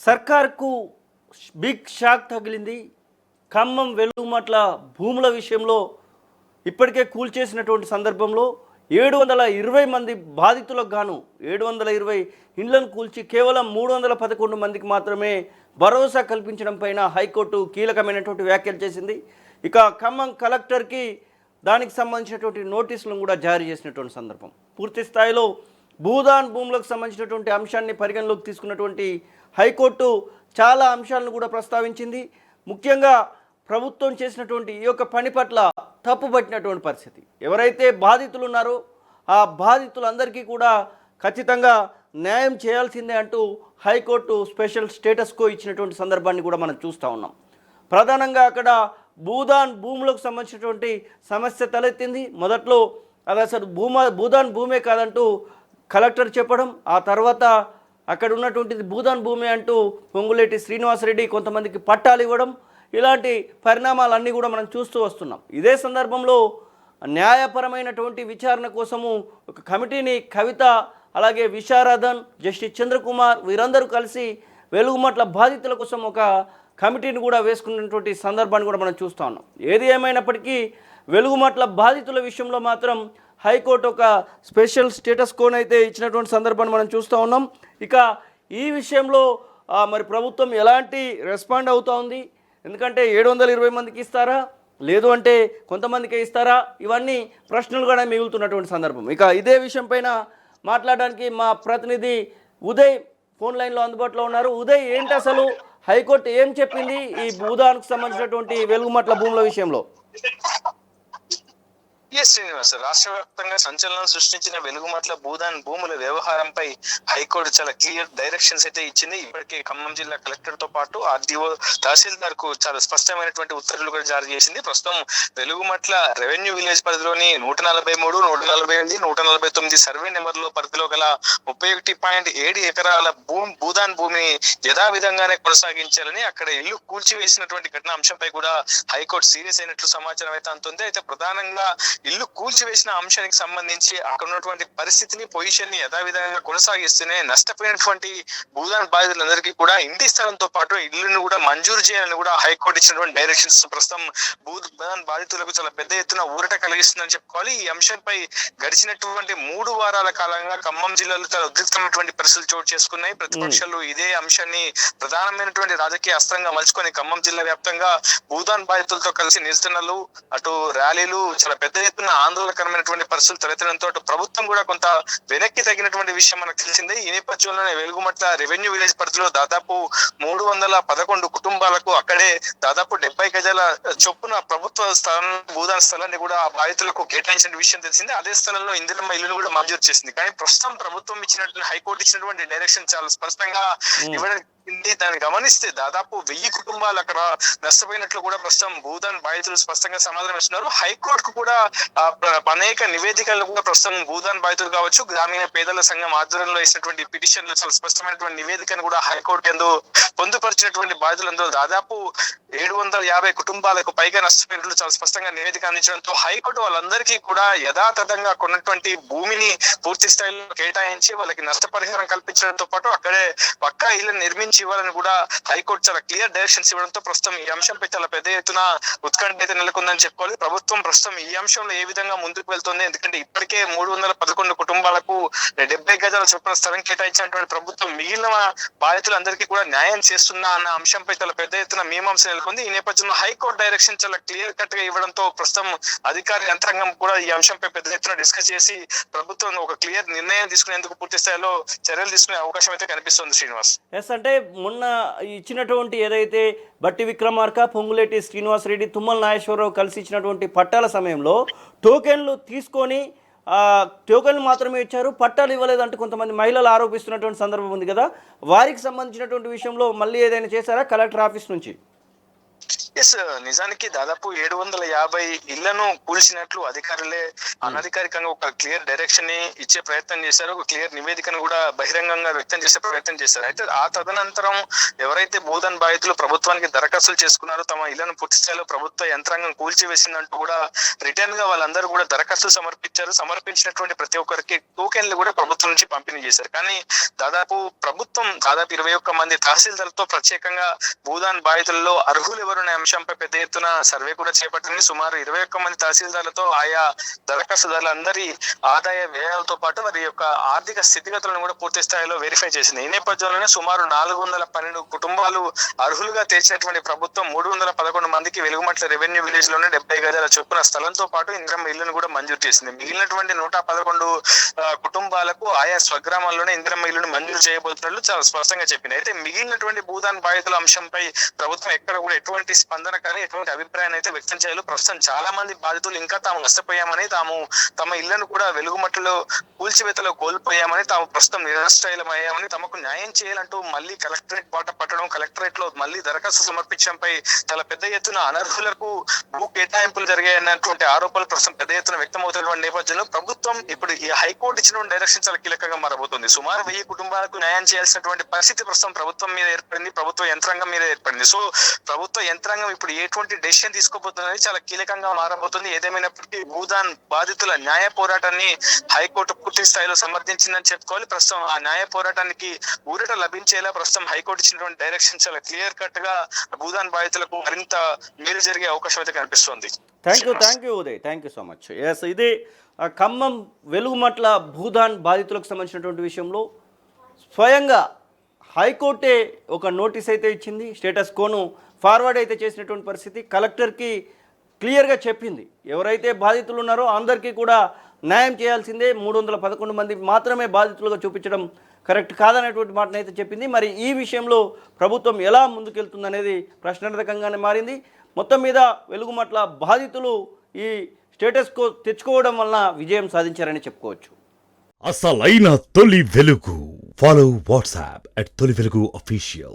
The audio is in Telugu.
సర్కార్కు బిగ్ షాక్ తగిలింది. ఖమ్మం వెలుగుమట్ల భూముల విషయంలో ఇప్పటికే కూల్చేసినటువంటి సందర్భంలో 720 మంది బాధితులకు గాను 720 ఇండ్లను కూల్చి కేవలం 311 మందికి మాత్రమే భరోసా కల్పించడం పైన హైకోర్టు కీలకమైనటువంటి వ్యాఖ్యలు చేసింది. ఇక ఖమ్మం కలెక్టర్కి దానికి సంబంధించినటువంటి నోటీసులను కూడా జారీ చేసినటువంటి సందర్భం. పూర్తి స్థాయిలో భూదాన్ భూములకు సంబంధించినటువంటి అంశాన్ని పరిగణలోకి తీసుకున్నటువంటి హైకోర్టు చాలా అంశాలను కూడా ప్రస్తావించింది. ముఖ్యంగా ప్రభుత్వం చేసినటువంటి ఈ యొక్క పని పట్ల తప్పుపట్టినటువంటి పరిస్థితి. ఎవరైతే బాధితులు ఉన్నారో ఆ బాధితులందరికీ కూడా ఖచ్చితంగా న్యాయం చేయాల్సిందే అంటూ హైకోర్టు స్పెషల్ స్టేటస్ కో ఇచ్చినటువంటి సందర్భాన్ని కూడా మనం చూస్తూ ఉన్నాం. ప్రధానంగా అక్కడ భూదాన్ భూములకు సంబంధించినటువంటి సమస్య తలెత్తింది. మొదట్లో అది అసలు భూదాన్ భూమే కాదంటూ కలెక్టర్ చెప్పడం, ఆ తర్వాత అక్కడ ఉన్నటువంటిది భూదాన్ భూమి అంటూ పొంగులేటి శ్రీనివాసరెడ్డి కొంతమందికి పట్టాలు ఇవ్వడం, ఇలాంటి పరిణామాలన్నీ కూడా మనం చూస్తూ వస్తున్నాం. ఇదే సందర్భంలో న్యాయపరమైనటువంటి విచారణ కోసము ఒక కమిటీని కవిత, అలాగే విశారదన్, జస్టిస్ చంద్రకుమార్ వీరందరూ కలిసి వెలుగుమట్ల బాధితుల కోసం ఒక కమిటీని కూడా వేసుకున్నటువంటి సందర్భాన్ని కూడా మనం చూస్తూ ఉన్నాం. ఏది ఏమైనప్పటికీ వెలుగుమట్ల బాధితుల విషయంలో మాత్రం హైకోర్టు ఒక స్పెషల్ స్టేటస్ కోన్ అయితే ఇచ్చినటువంటి సందర్భాన్ని మనం చూస్తూ ఉన్నాం. ఇక ఈ విషయంలో మరి ప్రభుత్వం ఎలాంటి రెస్పాండ్ అవుతూ ఉంది, ఎందుకంటే 720 మందికి ఇస్తారా లేదు అంటే కొంతమందికి ఇస్తారా, ఇవన్నీ ప్రశ్నలు కూడా మిగులుతున్నటువంటి సందర్భం. ఇక ఇదే విషయం పైన మాట్లాడడానికి మా ప్రతినిధి ఉదయ్ ఫోన్ లైన్లో అందుబాటులో ఉన్నారు. ఉదయ్, ఏంటి అసలు హైకోర్టు ఏం చెప్పింది ఈ భూదానికి సంబంధించినటువంటి వెలుగుమట్ల భూముల విషయంలో? శ్రీనివాస్, రాష్ట్ర వ్యాప్తంగా సంచలనం సృష్టించిన వెలుగుమట్ల భూదాన్ భూముల వ్యవహారంపై హైకోర్టు చాలా క్లియర్ డైరెక్షన్స్ అయితే ఇచ్చింది. ఇప్పటికే ఖమ్మం జిల్లా కలెక్టర్ తో పాటు ఆర్డీఓ, తహసీల్దార్ కు చాలా స్పష్టమైనటువంటి ఉత్తర్వులు కూడా జారీ చేసింది. ప్రస్తుతం వెలుగుమట్ల రెవెన్యూ విలేజ్ పరిధిలోని 143, 148, 149 సర్వే నెంబర్లో పరిధిలో గల 31.7 ఎకరాల భూదాన్ భూమిని యథావిధంగానే కొనసాగించాలని, అక్కడ ఇల్లు కూల్చివేసినటువంటి ఘటన అంశంపై కూడా హైకోర్టు సీరియస్ అయినట్లు సమాచారం అయితే అందుతుంది. అయితే ప్రధానంగా ఇల్లు కూల్చివేసిన అంశానికి సంబంధించి అక్కడ ఉన్నటువంటి పరిస్థితిని, పొజిషన్ ని యథావిధంగా కొనసాగిస్తూనే నష్టపోయినటువంటి భూదాన్ బాధితులందరికీ కూడా ఇంటి స్థలంతో పాటు ఇల్లును కూడా మంజూరు చేయాలని కూడా హైకోర్టు ఇచ్చినటువంటి డైరెక్షన్స్ ప్రస్తుతం భూదాన్ బాధితులకు చాలా పెద్ద ఎత్తున ఊరట కలిగిస్తుందని చెప్పుకోవాలి. ఈ అంశంపై గడిచినటువంటి 3 వారాల కాలంగా ఖమ్మం జిల్లాలో చాలా ఉద్రిక్తమైనటువంటి పరిస్థితులు చోటు చేసుకున్నాయి. ప్రతిపక్షాలు ఇదే అంశాన్ని ప్రధానమైనటువంటి రాజకీయ అస్త్రంగా మలుచుకొని ఖమ్మం జిల్లా వ్యాప్తంగా భూదాన్ బాధితులతో కలిసి నిరసనలు, అటు ర్యాలీలు, చాలా పెద్ద ఎత్తున ఆందోళనకరమైనటువంటి పరిస్థితులు తలెత్తడంతో ప్రభుత్వం కూడా కొంత వెనక్కి తగినటువంటి విషయం మనకు తెలిసిందే. ఈ నేపథ్యంలోనే వెలుగుమట్ల రెవెన్యూ విలేజ్ పరిధిలో దాదాపు 311 కుటుంబాలకు అక్కడే దాదాపు 70 గజాల చొప్పున ప్రభుత్వ భూదాన్ స్థలాన్ని కూడా ఆ బాధితులకు కేటాయించిన విషయం తెలిసిందే. అదే స్థలంలో ఇందిరమ్మ ఇల్లును కూడా మంజూరు చేసింది. కానీ ప్రస్తుతం ప్రభుత్వం ఇచ్చినటువంటి హైకోర్టు ఇచ్చినటువంటి డైరెక్షన్ చాలా స్పష్టంగా ఇవ్వడానికి దాన్ని గమనిస్తే దాదాపు 1000 కుటుంబాలు అక్కడ నష్టపోయినట్లు కూడా ప్రస్తుతం భూదాన్ బాధితులు స్పష్టంగా సమాధానం ఇస్తున్నారు. హైకోర్టుకు కూడా అనేక నివేదికలు కూడా ప్రస్తుతం భూదాన్ బాధితులు కావచ్చు, గ్రామీణ పేదల సంఘం ఆధ్వర్యంలో వేసినటువంటి పిటిషన్లు చాలా స్పష్టమైనటువంటి నివేదికను కూడా హైకోర్టు ఎందు పొందుపరిచినటువంటి బాధితులందరూ దాదాపు 750 కుటుంబాలకు పైగా నష్టపోయినట్లు చాలా స్పష్టంగా నివేదిక అందించడంతో హైకోర్టు వాళ్ళందరికీ కూడా యథాతథంగా కొన్నటువంటి భూమిని పూర్తి స్థాయిలో కేటాయించి వాళ్ళకి నష్టపరిహారం కల్పించడంతో పాటు అక్కడే పక్కా ఇళ్లను నిర్మించి ఇవ్వాలని కూడా హైకోర్టు చాలా క్లియర్ డైరెక్షన్స్ ఇవ్వడంతో ప్రస్తుతం ఈ అంశంపై చాలా పెద్ద ఎత్తున ఉత్కంఠ అయితే నెలకొందని చెప్పుకోవాలి. ప్రభుత్వం ప్రస్తుతం ఈ అంశంలో ఏ విధంగా ముందుకు వెళ్తుంది, ఎందుకంటే ఇప్పటికే 311 కుటుంబాలకు 70 గజాల చొప్పున స్థలం కేటాయించినటువంటి ప్రభుత్వం మిగిలిన బాధితులందరికీ కూడా న్యాయం చేస్తున్నా అన్న అంశంపై చాలా పెద్ద ఎత్తున మీమాంస నెలకొంది. ఈ నేపథ్యంలో హైకోర్టు డైరెక్షన్ చాలా క్లియర్ కట్ గా ఇవ్వడంతో ప్రస్తుతం అధికార యంత్రాంగం కూడా ఈ అంశంపై పెద్ద ఎత్తున డిస్కస్ చేసి ప్రభుత్వం ఒక క్లియర్ నిర్ణయం తీసుకునేందుకు పూర్తి స్థాయిలో చర్యలు తీసుకునే అవకాశం అయితే కనిపిస్తుంది. శ్రీనివాస్, అంటే మొన్న ఇచ్చినటువంటి ఏదైతే బట్టి విక్రమార్క, పొంగులేటి శ్రీనివాసరెడ్డి, తుమ్మల నాగేశ్వరరావు కలిసి ఇచ్చినటువంటి పట్టాల సమయంలో టోకెన్లు తీసుకొని టోకెన్లు మాత్రమే ఇచ్చారు, పట్టాలు ఇవ్వలేదంటూ కొంతమంది మహిళలు ఆరోపిస్తున్నటువంటి సందర్భం ఉంది కదా. వారికి సంబంధించినటువంటి విషయంలో మళ్ళీ ఏదైనా చేశారా కలెక్టర్ ఆఫీస్ నుంచి? ఎస్, నిజానికి దాదాపు 750 ఇళ్లను కూల్చినట్లు అధికారులే అనధికారికంగా ఒక క్లియర్ డైరెక్షన్ ని ఇచ్చే ప్రయత్నం చేశారు. ఒక క్లియర్ నివేదికను కూడా బహిరంగంగా వ్యక్తం చేసే ప్రయత్నం చేశారు. అయితే ఆ తదనంతరం ఎవరైతే భూదాన్ బాధితులు ప్రభుత్వానికి దరఖాస్తులు చేసుకున్నారో, తమ ఇళ్లను పూర్తి స్థాయిలో ప్రభుత్వ యంత్రాంగం కూల్చివేసిందంటూ కూడా రిటర్న్ గా వాళ్ళందరూ కూడా దరఖాస్తులు సమర్పించారు. సమర్పించినటువంటి ప్రతి ఒక్కరికి టోకెన్లు కూడా ప్రభుత్వం నుంచి పంపిణీ చేశారు. కానీ ప్రభుత్వం దాదాపు 21 మంది తహసీల్దార్లతో ప్రత్యేకంగా భూదాన్ బాధితుల్లో అర్హులు ఎవరనే అంశంపై పెద్ద ఎత్తున సర్వే కూడా చేపట్టింది. సుమారు 21 మంది తహసీల్దార్లతో ఆయా దరఖాస్తుదారులందరి ఆదాయ వ్యయాలతో పాటు వారి యొక్క ఆర్థిక స్థితిగతులను కూడా పూర్తి స్థాయిలో వెరిఫై చేసింది. ఈ నేపథ్యంలోనే సుమారు 412 కుటుంబాలు అర్హులుగా తెచ్చినటువంటి ప్రభుత్వం 311 మందికి వెలుగుమట్ల రెవెన్యూ విలేజ్ లోనే 70 గజాల చొప్పున స్థలంతో పాటు ఇందిరమ్మ ఇళ్లను కూడా మంజూరు చేసింది. మిగిలినటువంటి 111 కుటుంబాలకు ఆయా స్వగ్రామాల్లోనే ఇందిరమ్మ ఇళ్లను మంజూరు చేయబోతున్నట్లు చాలా స్పష్టంగా చెప్పింది. అయితే మిగిలినటువంటి భూదాన్ బాధితుల అంశంపై ప్రభుత్వం ఎక్కడ కూడా ఎటువంటి స్పందన కానీ ఎటువంటి అభిప్రాయాన్ని అయితే వ్యక్తం చేయాలి. ప్రస్తుతం చాలా మంది బాధితులు ఇంకా తాము నష్టపోయామని, తమ ఇళ్లను కూడా వెలుగుమట్టలో కూల్చివేతలో కోల్పోయామని, తాము ప్రస్తుతం నిరాశ్రయమయ్యామని, తమకు న్యాయం చేయాలంటూ మళ్ళీ కలెక్టరేట్ బాట పట్టడం, కలెక్టరేట్ లో మళ్ళీ దరఖాస్తు సమర్పించడంపై చాలా పెద్ద ఎత్తున అనర్హులకు భూ కేటాయింపులు జరిగాయన్నటువంటి ఆరోపణలు ప్రస్తుతం పెద్ద ఎత్తున వ్యక్తమవుతున్న నేపథ్యంలో ప్రభుత్వం ఇప్పుడు ఈ హైకోర్టు ఇచ్చిన డైరెక్షన్ చాలా కీలకంగా మారబోతుంది. సుమారు 1000 కుటుంబాలకు న్యాయం చేయాల్సినటువంటి పరిస్థితి ప్రస్తుతం ప్రభుత్వం మీద ఏర్పడింది, ప్రభుత్వ యంత్రాంగం మీద ఏర్పడింది. సో ప్రభుత్వ యంత్రాంగం ఇప్పుడు ఎటువంటి డెసిషన్ తీసుకోబోతున్నది చాలా కీలకంగా మారబోతుంది. ఏదేమైనప్పటికీ భూదాన్ బాధితుల న్యాయ పోరాటాన్ని హైకోర్టు పూర్తి స్థాయిలో సమర్థించిందని చెప్పుకోవాలి. ప్రస్తుతం ఆ న్యాయ పోరాటానికి ఊరట లభించేలా ప్రస్తుతం హైకోర్టు ఇచ్చినటువంటి డైరెక్షన్ చాలా క్లియర్ కట్ గా భూదాన్ బాధితులకు మరింత మేలు జరిగే అవకాశం అయితే కనిపిస్తుంది. Thank you Uday, thank you so much. Yes, ఇది ఖమ్మం వెలుగుమట్ల భూదాన్ బాధితులకు సంబంధించినటువంటి విషయంలో స్వయంగా హైకోర్టే ఒక నోటీస్ అయితే ఇచ్చింది. స్టేటస్ కోను ఫార్వర్డ్ అయితే చేసినటువంటి పరిస్థితి. కలెక్టర్కి క్లియర్గా చెప్పింది ఎవరైతే బాధితులు ఉన్నారో అందరికీ కూడా న్యాయం చేయాల్సిందే, 311 మంది మాత్రమే బాధితులుగా చూపించడం కరెక్ట్ కాదనేటువంటి మాటను అయితే చెప్పింది. మరి ఈ విషయంలో ప్రభుత్వం ఎలా ముందుకెళ్తుందనేది ప్రశ్నార్థకంగానే మారింది. మొత్తం మీద వెలుగుమట్ల బాధితులు ఈ స్టేటస్ కో తెచ్చుకోవడం వలన విజయం సాధించారని చెప్పుకోవచ్చు. అసలైన తొలి వెలుగు. ఫాలో వాట్సాప్ @తొలి వెలుగు official.